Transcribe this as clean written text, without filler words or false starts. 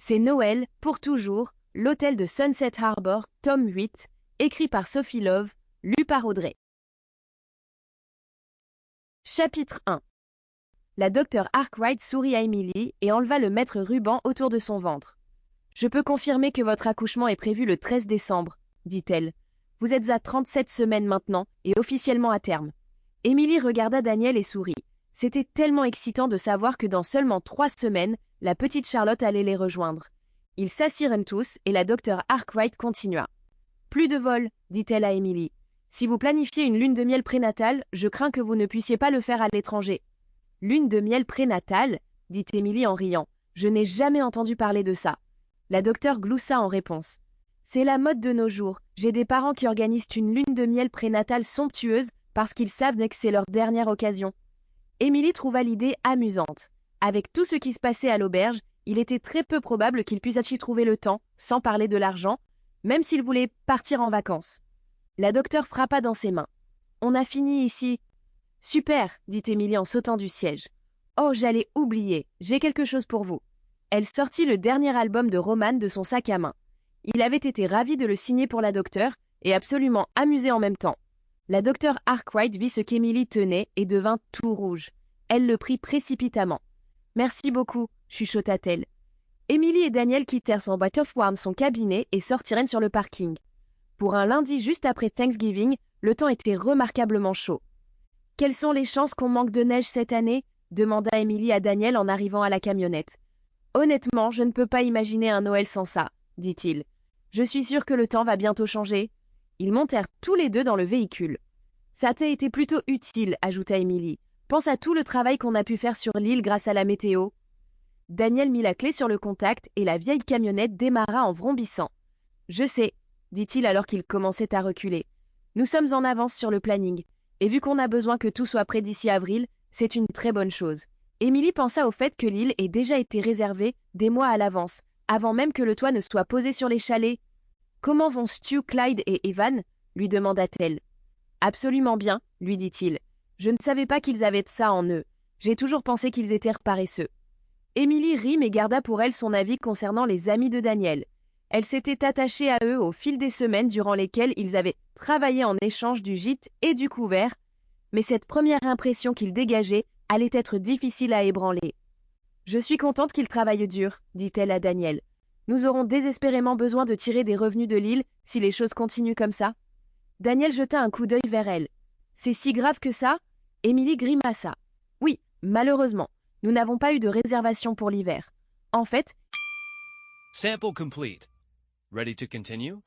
C'est Noël, pour toujours, l'hôtel de Sunset Harbor, tome 8, écrit par Sophie Love, lu par Audrey. Chapitre 1. La docteure Arkwright sourit à Emily et enleva le maître ruban autour de son ventre. « Je peux confirmer que votre accouchement est prévu le 13 décembre, dit-elle. Vous êtes à 37 semaines maintenant et officiellement à terme. Emily regarda Daniel et sourit. C'était tellement excitant de savoir que dans seulement 3 semaines, la petite Charlotte allait les rejoindre. Ils s'assirent tous et la docteure Arkwright continua. « Plus de vol, dit-elle à Emily. Si vous planifiez une lune de miel prénatale, je crains que vous ne puissiez pas le faire à l'étranger. » Lune de miel prénatale, dit Emily en riant. Je n'ai jamais entendu parler de ça. La docteure gloussa en réponse. C'est la mode de nos jours. J'ai des parents qui organisent une lune de miel prénatale somptueuse parce qu'ils savent que c'est leur dernière occasion. Emily trouva l'idée amusante. Avec tout ce qui se passait à l'auberge, il était très peu probable qu'il puisse y trouver le temps, sans parler de l'argent, même s'il voulait partir en vacances. La docteure frappa dans ses mains. On a fini ici. Super, dit Emily en sautant du siège. Oh, j'allais oublier, j'ai quelque chose pour vous. Elle sortit le dernier album de Roman de son sac à main. Il avait été ravi de le signer pour la docteure et absolument amusé en même temps. La docteure Arkwright vit ce qu'Emily tenait et devint tout rouge. Elle le prit précipitamment. « Merci beaucoup, chuchota-t-elle. » Emily et Daniel quittèrent son son cabinet et sortirent sur le parking. Pour un lundi juste après Thanksgiving, le temps était remarquablement chaud. « Quelles sont les chances qu'on manque de neige cette année ?» demanda Emily à Daniel en arrivant à la camionnette. « Honnêtement, je ne peux pas imaginer un Noël sans ça, » dit-il. « Je suis sûre que le temps va bientôt changer. » Ils montèrent tous les deux dans le véhicule. « Ça t'a été plutôt utile, » ajouta Emily. « Pense à tout le travail qu'on a pu faire sur l'île grâce à la météo. » Daniel mit la clé sur le contact et la vieille camionnette démarra en vrombissant. « Je sais, » dit-il alors qu'il commençait à reculer. « Nous sommes en avance sur le planning. Et vu qu'on a besoin que tout soit prêt d'ici avril, c'est une très bonne chose. » Emily pensa au fait que l'île ait déjà été réservée des mois à l'avance, avant même que le toit ne soit posé sur les chalets. « Comment vont Stu, Clyde et Evan ?» lui demanda-t-elle. « Absolument bien, » lui dit-il. « Je ne savais pas qu'ils avaient ça en eux. J'ai toujours pensé qu'ils étaient paresseux. » Emily rit mais garda pour elle son avis concernant les amis de Daniel. Elle s'était attachée à eux au fil des semaines durant lesquelles ils avaient travaillé en échange du gîte et du couvert, mais cette première impression qu'ils dégageaient allait être difficile à ébranler. « Je suis contente qu'ils travaillent dur, » dit-elle à Daniel. « Nous aurons désespérément besoin de tirer des revenus de l'île si les choses continuent comme ça. » Daniel jeta un coup d'œil vers elle. « C'est si grave que ça ?» Emily grimaça. « Oui, malheureusement, nous n'avons pas eu de réservation pour l'hiver. En fait... » Sample complete. Ready to continue?